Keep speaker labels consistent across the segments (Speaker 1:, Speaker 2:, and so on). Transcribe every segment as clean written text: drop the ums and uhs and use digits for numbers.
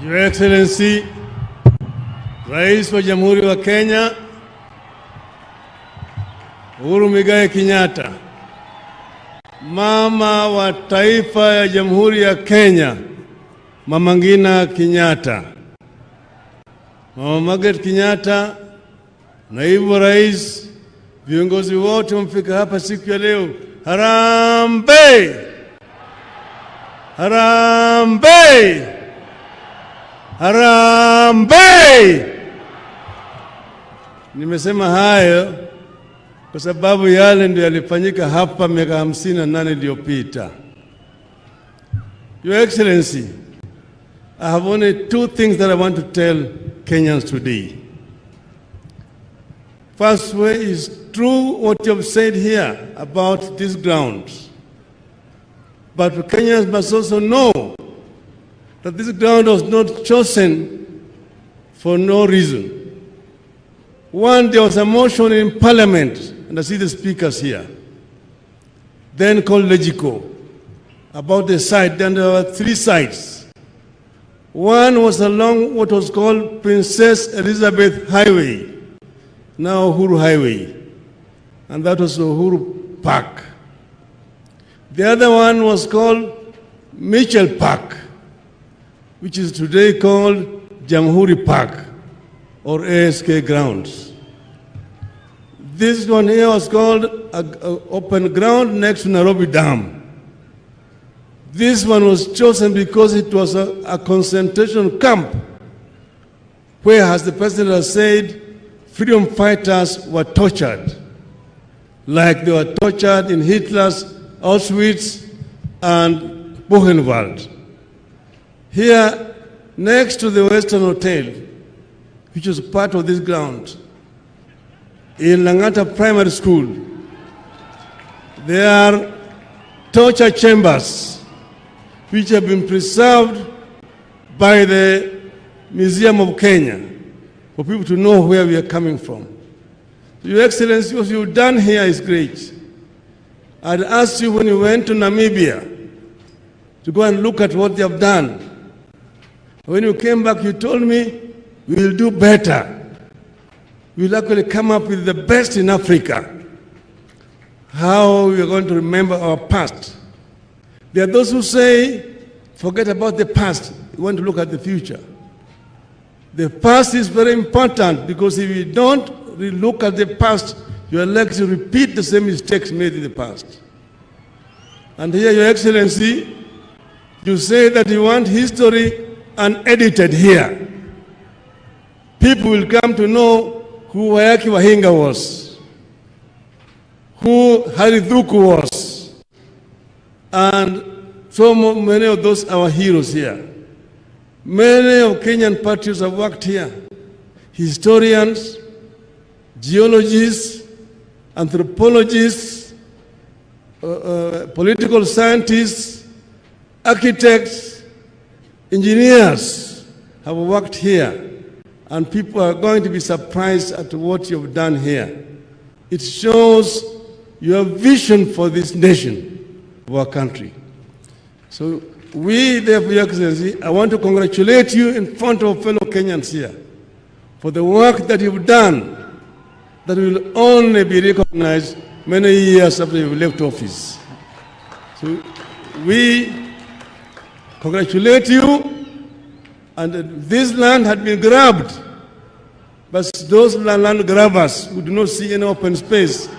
Speaker 1: Your Excellency, Rais wa Jamhuri wa Kenya, Uhuru Muigai Kenyatta, Mama wa Taifa ya Jamhuri ya Kenya, Mama Ngina Kenyatta, Mama Margaret Kenyatta, Naibu Rais, viongozi wote wamefika hapa siku ya leo. Harambee! Harambee! Harambee! Nimesema hayo kwa sababu yale ndio yalifanyika hapa miaka 58 iliyopita. Your Excellency, I have only two things that I want to tell Kenyans today. First way is true what you have said here about this ground. But Kenyans must also know that this ground was not chosen for no reason. One, there was a motion in Parliament, and I see the speakers here, then called Legico, about the site. Then there were three sites. One was along what was called Princess Elizabeth Highway, now Uhuru Highway, and that was Uhuru Park. The other one was called Mitchell Park, which is today called Jamhuri Park or ASK grounds. This one here was called open ground next to Nairobi Dam. This one was chosen because it was a concentration camp where, as the president has said, freedom fighters were tortured, like they were tortured in Hitler's Auschwitz and Buchenwald. Here, next to the Western Hotel, which was part of this ground, in Langata Primary School, there are torture chambers which have been preserved by the Museum of Kenya for people to know where we are coming from. Your Excellency, what you've done here is great. I'd asked you when you went to Namibia to go and look at what they have done. When you came back, you told me, we will do better. We will actually come up with the best in Africa. How we are going to remember our past. There are those who say, forget about the past. We want to look at the future. The past is very important because if you don't look at the past, you are likely to repeat the same mistakes made in the past. And here, Your Excellency, you say that you want history unedited here. People will come to know who Wayaki Wahinga was, who Haridhuku was, and so many of those our heroes here. Many of Kenyan patriots have worked here. Historians, geologists, anthropologists, political scientists, architects, engineers have worked here. And people are going to be surprised at what you've done here. It shows your vision for this nation, of our country. So we, therefore, Your Excellency, I want to congratulate you in front of fellow Kenyans here for the work that you've done that will only be recognized many years after you've left office. So we congratulate you. And this land had been grabbed, but those land grabbers who do not see any open space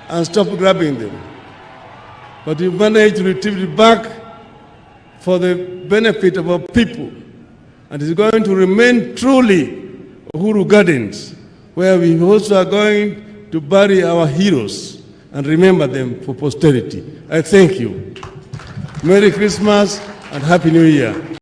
Speaker 1: and stop grabbing them. But we managed to retrieve it back for the benefit of our people. And it's going to remain truly Uhuru Gardens, where we also are going to bury our heroes and remember them for posterity. I thank you. Merry Christmas and Happy New Year.